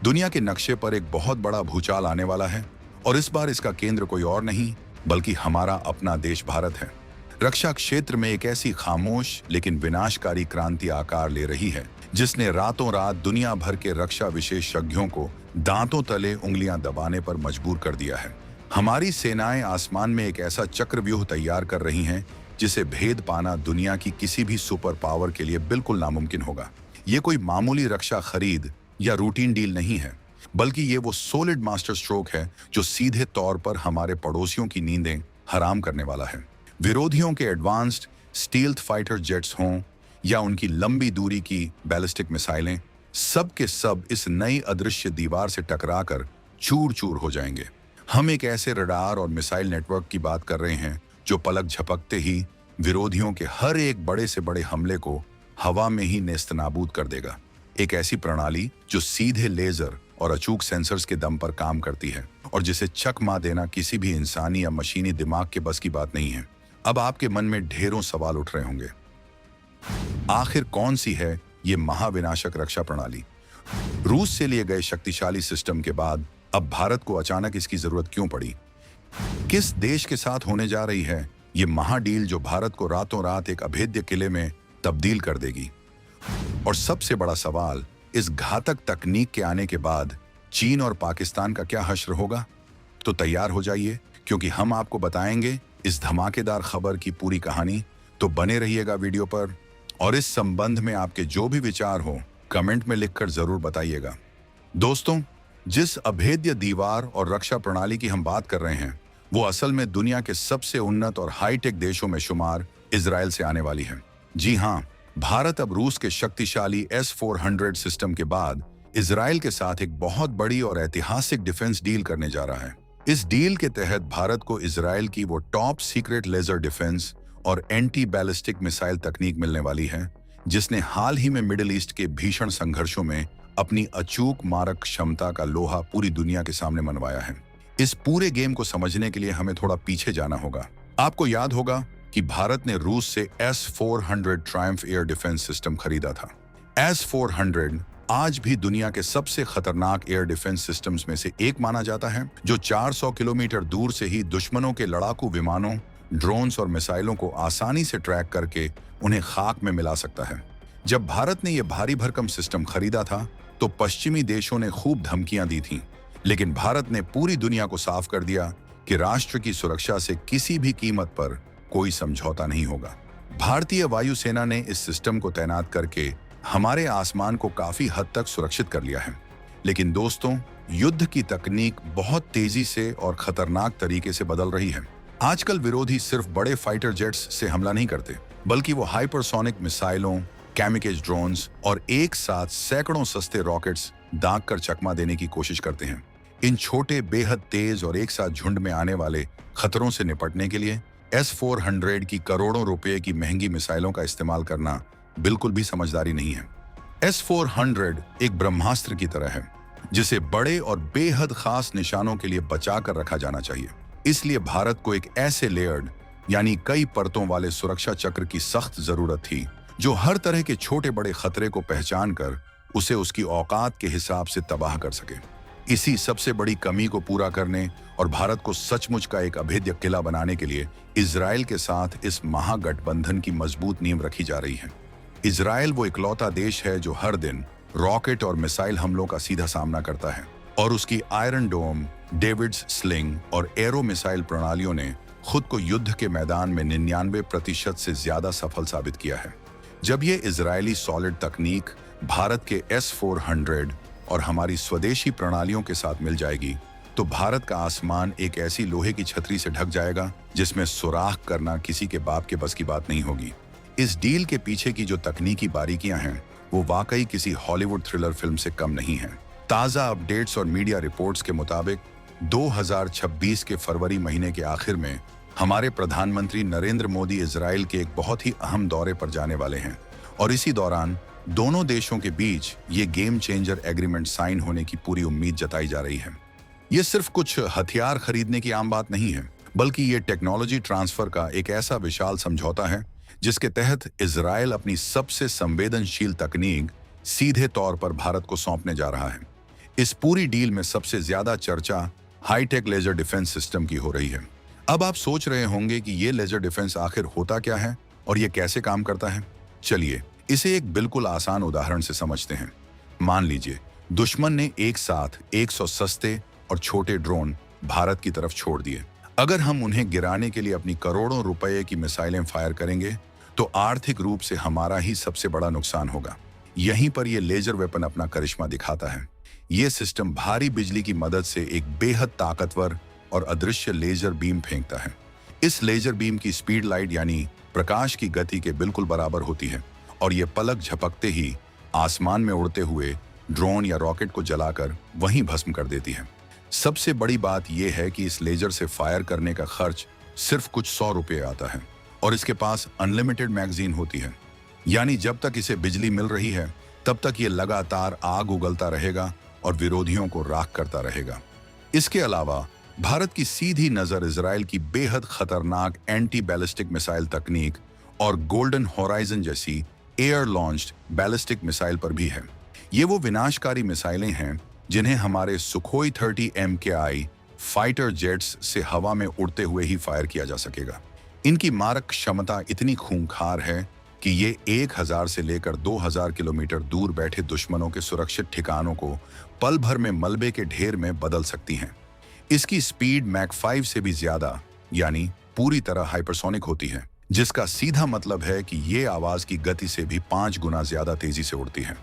दुनिया के नक्शे पर एक बहुत बड़ा भूचाल आने वाला है और इस बार इसका केंद्र कोई और नहीं बल्कि हमारा अपना देश भारत है। रक्षा क्षेत्र में एक ऐसी खामोश लेकिन विनाशकारी क्रांति आकार ले रही है जिसने रातों रात दुनिया भर के रक्षा विशेषज्ञों को दांतों तले उंगलियां दबाने पर मजबूर कर दिया है। हमारी सेनाएं आसमान में एक ऐसा चक्रव्यूह तैयार कर रही हैं जिसे भेद पाना दुनिया की किसी भी सुपर पावर के लिए बिल्कुल नामुमकिन होगा। ये कोई मामूली रक्षा खरीद या रूटीन डील नहीं है, बल्कि ये वो सॉलिड मास्टर स्ट्रोक है जो सीधे तौर पर हमारे पड़ोसियों की नींदें हराम करने वाला है। विरोधियों के एडवांस्ड स्टील्थ फाइटर जेट्स हों या उनकी लंबी दूरी की बैलिस्टिक मिसाइलें, सब के सब इस नई अदृश्य दीवार से टकराकर चूर चूर हो जाएंगे। हम एक ऐसे रडार और मिसाइल नेटवर्क की बात कर रहे हैं जो पलक झपकते ही विरोधियों के हर एक बड़े से बड़े हमले को हवा में ही नेस्तनाबूद कर देगा। एक ऐसी प्रणाली जो सीधे लेजर और अचूक सेंसर्स के दम पर काम करती है और जिसे चकमा देना किसी भी इंसानी या मशीनी दिमाग के बस की बात नहीं है। अब आपके मन में ढेरों सवाल उठ रहे होंगे, आखिर कौन सी है ये महाविनाशक रक्षा प्रणाली? रूस से लिए गए शक्तिशाली सिस्टम के बाद अब भारत को अचानक इसकी जरूरत क्यों पड़ी? किस देश के साथ होने जा रही है ये महाडील जो भारत को रातों रात एक अभेद्य किले में तब्दील कर देगी? और सबसे बड़ा सवाल, इस घातक तकनीक के आने के बाद चीन और पाकिस्तान का क्या हश्र होगा? तो तैयार हो जाइए, क्योंकि हम आपको बताएंगे इस धमाकेदार खबर की पूरी कहानी। तो बने रहिएगा वीडियो पर और इस संबंध में आपके जो भी विचार हो कमेंट में लिखकर जरूर बताइएगा। दोस्तों, जिस अभेद्य दीवार और रक्षा प्रणाली की हम बात कर रहे हैं वो असल में दुनिया के सबसे उन्नत और हाईटेक देशों में शुमार इजराइल से आने वाली है। जी हाँ, भारत अब रूस के शक्तिशाली S-400 सिस्टम के बाद इजराइल के साथ एक बहुत बड़ी और ऐतिहासिक डिफेंस डील करने जा रहा है। इस डील के तहत भारत को इजराइल की वो टॉप सीक्रेट लेजर डिफेंस और एंटी बैलिस्टिक मिसाइल तकनीक मिलने वाली है जिसने हाल ही में मिडिल ईस्ट के भीषण संघर्षों में अपनी अचूक मारक क्षमता का लोहा पूरी दुनिया के सामने मनवाया है। इस पूरे गेम को समझने के लिए हमें थोड़ा पीछे जाना होगा। आपको याद होगा कि भारत ने रूस से S-400 Triumph air defence system खरीदा था। S-400 आज भी दुनिया के सबसे खतरनाक एयर डिफेंस सिस्टम्स में से एक माना जाता है, जो 400 किलोमीटर दूर से ही दुश्मनों के लड़ाकू विमानों, ड्रोन्स और मिसाइलों को आसानी से ट्रैक करके उन्हें खाक में मिला सकता है। जब भारत ने यह भारी भरकम सिस्टम खरीदा था तो पश्चिमी देशों ने खूब धमकियां दी थीं, लेकिन भारत ने पूरी दुनिया को साफ कर दिया कि राष्ट्र की सुरक्षा से किसी भी कीमत पर कोई समझौता नहीं होगा। भारतीय वायुसेना ने इस सिस्टम को तैनात करके हमारे आसमान को काफी हद तक सुरक्षित कर लिया है। लेकिन दोस्तों, युद्ध की तकनीक बहुत तेजी से और खतरनाक तरीके से बदल रही है। आजकल विरोधी सिर्फ बड़े फाइटर जेट्स से हमला नहीं करते, बल्कि वो हाइपरसोनिक मिसाइलों, कैमिकेज ड्रोन्स और एक साथ सैकड़ों सस्ते रॉकेट्स दाग कर चकमा देने की कोशिश करते हैं। इन छोटे, बेहद तेज और एक साथ झुंड में आने वाले खतरों से निपटने के लिए S-400 की करोड़ों रुपए की महंगी मिसाइलों का इस्तेमाल करना बिल्कुल भी समझदारी नहीं है। S-400 एक ब्रह्मास्त्र की तरह है जिसे बड़े और बेहद खास निशानों के लिए बचा कर रखा जाना चाहिए। इसलिए भारत को एक ऐसे लेयर्ड यानी कई परतों वाले सुरक्षा चक्र की सख्त जरूरत थी जो हर तरह के छोटे बड़े खतरे को पहचान कर उसे उसकी औकात के हिसाब से तबाह कर सके। इसी सबसे बड़ी कमी को पूरा करने और भारत को सचमुच का एक अभेद्य किला बनाने के लिए इजराइल के साथ इस महागठबंधन की मजबूत नींव रखी जा रही है। इजराइल वो इकलौता देश है जो हर दिन रॉकेट और मिसाइल हमलों का सीधा सामना करता है और उसकी आयरन डोम, डेविड्स स्लिंग और एरो मिसाइल प्रणालियों ने खुद को युद्ध के मैदान में 99% से ज्यादा सफल साबित किया है। जब ये इजरायली सॉलिड तकनीक भारत के S-400 और हमारी स्वदेशी प्रणालियों के साथ मिल जाएगी तो भारत का आसमान एक ऐसी लोहे की छतरी से ढक जाएगा जिसमें सुराख करना किसी के बाप के बस की बात नहीं होगी। इस डील के पीछे की जो तकनीकी बारीकियां हैं वो वाकई किसी हॉलीवुड थ्रिलर फिल्म से कम नहीं है। ताज़ा अपडेट्स और मीडिया रिपोर्ट्स के मुताबिक 2026 के फरवरी महीने के आखिर में हमारे प्रधानमंत्री नरेंद्र मोदी इजराइल के एक बहुत ही अहम दौरे पर जाने वाले हैं और इसी दौरान दोनों देशों के बीच ये गेम चेंजर एग्रीमेंट साइन होने की पूरी उम्मीद जताई जा रही है। ये सिर्फ कुछ हथियार खरीदने की आम बात नहीं है, बल्कि ये टेक्नोलॉजी ट्रांसफर का एक ऐसा विशाल समझौता है जिसके तहत इजराइल अपनी सबसे संवेदनशील तकनीक सीधे तौर पर भारत को सौंपने जा रहा है। इस पूरी डील में सबसे ज्यादा चर्चा हाईटेक लेजर डिफेंस सिस्टम की हो रही है। अब आप सोच रहे होंगे कि ये लेजर डिफेंस आखिर होता क्या है और ये कैसे काम करता है। चलिए इसे एक बिल्कुल आसान उदाहरण से समझते हैं। मान लीजिए दुश्मन ने एक साथ 100 सस्ते और छोटे ड्रोन भारत की तरफ छोड़ दिए। अगर हम उन्हें गिराने के लिए अपनी करोड़ों रुपए की मिसाइलें फायर करेंगे तो आर्थिक रूप से हमारा ही सबसे बड़ा नुकसान होगा। यहीं पर यह लेजर वेपन अपना करिश्मा दिखाता है। यह सिस्टम भारी बिजली की मदद से एक बेहद ताकतवर और अदृश्य लेजर बीम फेंकता है। इस लेजर बीम की स्पीड लाइट यानी प्रकाश की गति के बिल्कुल बराबर होती है और यह पलक झपकते ही आसमान में उड़ते हुए ड्रोन या रॉकेट को जलाकर वहीं भस्म कर देती है। सबसे बड़ी बात यह है कि इस लेजर से फायर करने का खर्च सिर्फ कुछ 100 रुपये आता है और इसके पास अनलिमिटेड मैगजीन होती है। यानी जब तक इसे बिजली मिल रही है तब तक ये लगातार आग उगलता रहेगा और विरोधियों को राख करता रहेगा। इसके अलावा भारत की सीधी नजर इजराइल की बेहद खतरनाक एंटी बैलिस्टिक मिसाइल तकनीक और गोल्डन होराइजन जैसी एयर लॉन्च्ड बैलिस्टिक मिसाइल पर भी है। ये वो विनाशकारी मिसाइलें हैं जिन्हें हमारे सुखोई 30 MKI फाइटर जेट्स से हवा में उड़ते हुए ही फायर किया जा सकेगा। इनकी मारक क्षमता इतनी खूंखार है कि ये 1000 से लेकर 2000 किलोमीटर दूर बैठे दुश्मनों के सुरक्षित ठिकानों को पल भर में मलबे के ढेर में बदल सकती हैं। इसकी स्पीड मैक 5 से भी ज्यादा यानी पूरी तरह हाइपरसोनिक होती है, जिसका सीधा मतलब है कि ये आवाज की गति से भी 5 गुना ज्यादा तेजी से उड़ती है।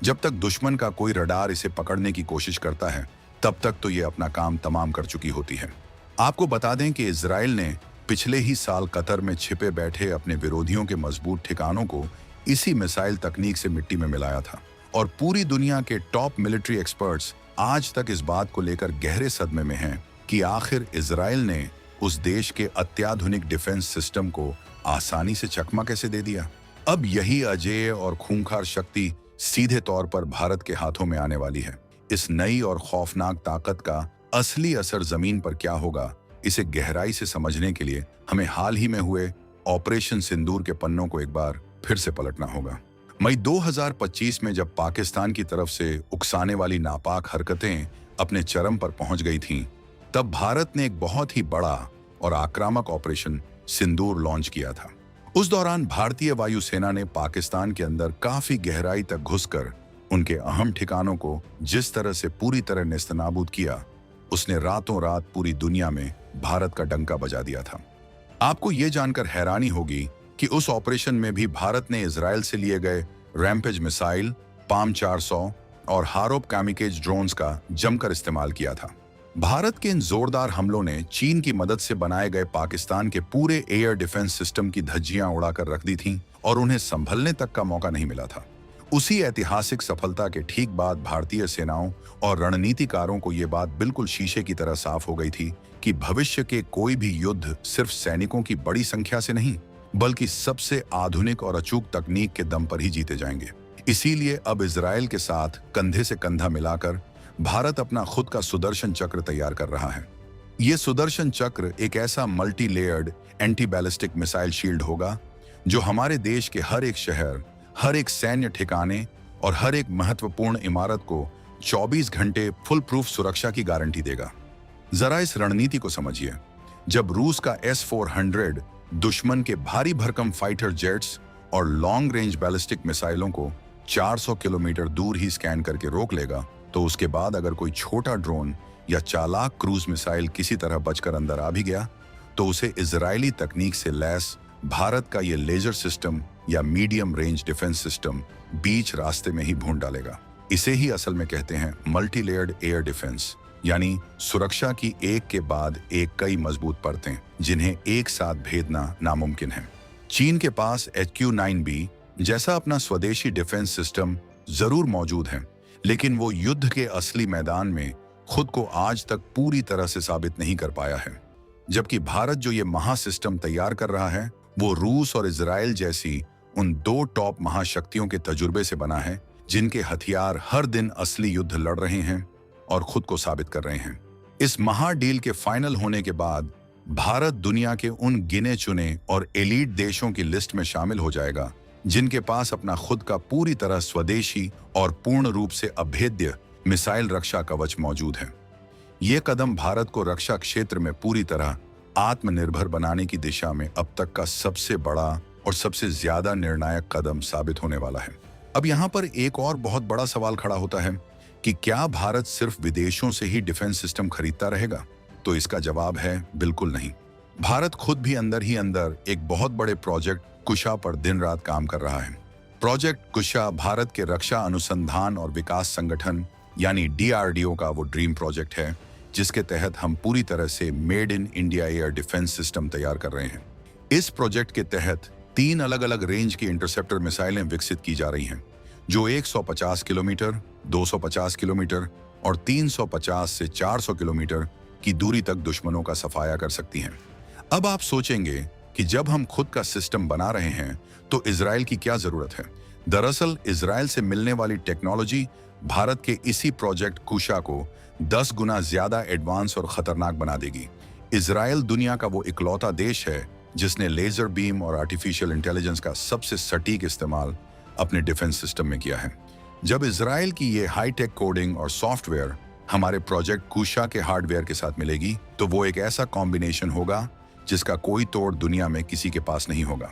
जब तक दुश्मन का कोई रडार इसे पकड़ने की कोशिश करता है तब तक तो ये अपना काम तमाम कर चुकी होती है। आपको बता दें कि इजराइल ने पिछले ही साल कतर में छिपे बैठे अपने विरोधियों के मजबूत ठिकानों को इसी मिसाइल तकनीक से मिट्टी में मिलाया था और पूरी दुनिया के टॉप मिलिट्री एक्सपर्ट्स आज तक इस बात को लेकर गहरे सदमे में हैं कि आखिर इजराइल ने उस देश के अत्याधुनिक डिफेंस सिस्टम को आसानी से चकमा कैसे दे दिया। अब यही अजेय और खूंखार शक्ति सीधे तौर पर भारत के हाथों में आने वाली है। इस नई और खौफनाक ताकत का असली असर जमीन पर क्या होगा, इसे गहराई से समझने के लिए हमें हाल ही में हुए ऑपरेशन सिंदूर के पन्नों को एक बार फिर से पलटना होगा। मई 2025 में जब पाकिस्तान की तरफ से उकसाने वाली नापाक हरकतें अपने चरम पर पहुंच गई थीं, तब भारत ने एक बहुत ही बड़ा और आक्रामक ऑपरेशन सिंदूर लॉन्च किया था। उस दौरान भारतीय वायुसेना ने पाकिस्तान के अंदर काफी गहराई तक घुसकर उनके अहम ठिकानों को जिस तरह से पूरी तरह नेस्तनाबूद किया, उसने रातों रात पूरी दुनिया में भारत का डंका बजा दिया था। आपको ये जानकर हैरानी होगी कि उस ऑपरेशन में भी भारत ने इजराइल से लिए गए रैम्पेज मिसाइल, पाम 400 और हारोप कामिकेज ड्रोन्स का जमकर इस्तेमाल किया था। भारत के इन जोरदार हमलों ने चीन की मदद से बनाए गए पाकिस्तान के पूरे एयर डिफेंस सिस्टम की धज्जियां उड़ाकर रख दी थीं और उन्हें संभलने तक का मौका नहीं मिला था। उसी ऐतिहासिक सफलता के ठीक बाद भारतीय सेनाओं और रणनीतिकारों को ये बात बिल्कुल शीशे की तरह साफ हो गई थी कि भविष्य के कोई भी युद्ध सिर्फ सैनिकों की बड़ी संख्या से नहीं बल्कि सबसे आधुनिक और अचूक तकनीक के दम पर ही जीते जाएंगे। इसीलिए अब इजराइल के साथ कंधे से कंधा मिलाकर भारत अपना खुद का सुदर्शन चक्र तैयार कर रहा है। ये सुदर्शन चक्र एक ऐसा multi layered anti ballistic missile shield होगा जो हमारे देश के हर एक शहर, हर एक सैन्य ठिकाने और हर एक महत्वपूर्ण इमारत को 24 घंटे फुल प्रूफ सुरक्षा की गारंटी देगा। जरा इस रणनीति को समझिए। जब रूस का S-400 दुश्मन के भारी भरकम फाइटर जेट्स और लॉन्ग रेंज बैलिस्टिक मिसाइलों को 400 किलोमीटर दूर ही स्कैन करके रोक लेगा, तो उसके बाद अगर कोई छोटा ड्रोन या चालाक क्रूज मिसाइल किसी तरह बचकर अंदर आ भी गया तो उसे इजरायली तकनीक से लैस भारत का ये लेजर सिस्टम या मीडियम रेंज डिफेंस सिस्टम बीच रास्ते में ही भून डालेगा। इसे ही असल में कहते हैं मल्टी लेयर्ड एयर डिफेंस, यानी सुरक्षा की एक के बाद एक कई मजबूत परतें जिन्हें एक साथ भेदना नामुमकिन है। चीन के पास HQ-9B जैसा अपना स्वदेशी डिफेंस सिस्टम जरूर मौजूद है, लेकिन वो युद्ध के असली मैदान में खुद को आज तक पूरी तरह से साबित नहीं कर पाया है। जबकि भारत जो ये महा सिस्टम तैयार कर रहा है वो रूस और इजराइल जैसी उन दो टॉप महाशक्तियों के तजुर्बे से बना है जिनके हथियार हर दिन असली युद्ध लड़ रहे हैं और खुद को साबित कर रहे हैं। इस महा डील के फाइनल होने के बाद भारत दुनिया के उन गिने चुने और एलीट देशों की लिस्ट में शामिल हो जाएगा जिनके पास अपना खुद का पूरी तरह स्वदेशी और पूर्ण रूप से अभेद्य मिसाइल रक्षा कवच मौजूद है। ये कदम भारत को रक्षा क्षेत्र में पूरी तरह आत्मनिर्भर बनाने की दिशा में अब तक का सबसे बड़ा और सबसे ज्यादा निर्णायक कदम साबित होने वाला है। अब यहाँ पर एक और बहुत बड़ा सवाल खड़ा होता है कि क्या भारत सिर्फ विदेशों से ही डिफेंस सिस्टम खरीदता रहेगा? तो इसका जवाब है बिल्कुल नहीं। भारत खुद भी अंदर ही अंदर एक बहुत बड़े प्रोजेक्ट कुशा पर दिन रात काम कर रहा है। प्रोजेक्ट कुशा भारत के रक्षा अनुसंधान और विकास संगठन यानी DRDO का वो ड्रीम प्रोजेक्ट है, जिसके तहत हम पूरी तरह से made in India air defence system तैयार कर रहे हैं। इस प्रोजेक्ट के तहत 3 अलग अलग रेंज की इंटरसेप्टर मिसाइलें विकसित की जा रही हैं, जो 150 किलोमीटर, 250 किलोमीटर और 350 से 400 किलोमीटर की दूरी तक दुश्मनों का सफाया कर सकती हैं। अब आप सोचेंगे कि जब हम खुद का सिस्टम बना रहे हैं तो इजराइल की क्या जरूरत है? दरअसल इजराइल से मिलने वाली टेक्नोलॉजी भारत के इसी प्रोजेक्ट कुशा को 10 गुना ज्यादा एडवांस और खतरनाक बना देगी। इजराइल दुनिया का वो इकलौता देश है जिसने लेजर बीम और आर्टिफिशियल इंटेलिजेंस का सबसे सटीक इस्तेमाल अपने डिफेंस सिस्टम में किया है। जब इजराइल की ये हाईटेक कोडिंग और सॉफ्टवेयर हमारे प्रोजेक्ट कुशा के हार्डवेयर के साथ मिलेगी तो वो एक ऐसा कॉम्बिनेशन होगा जिसका कोई तोड़ दुनिया में किसी के पास नहीं होगा।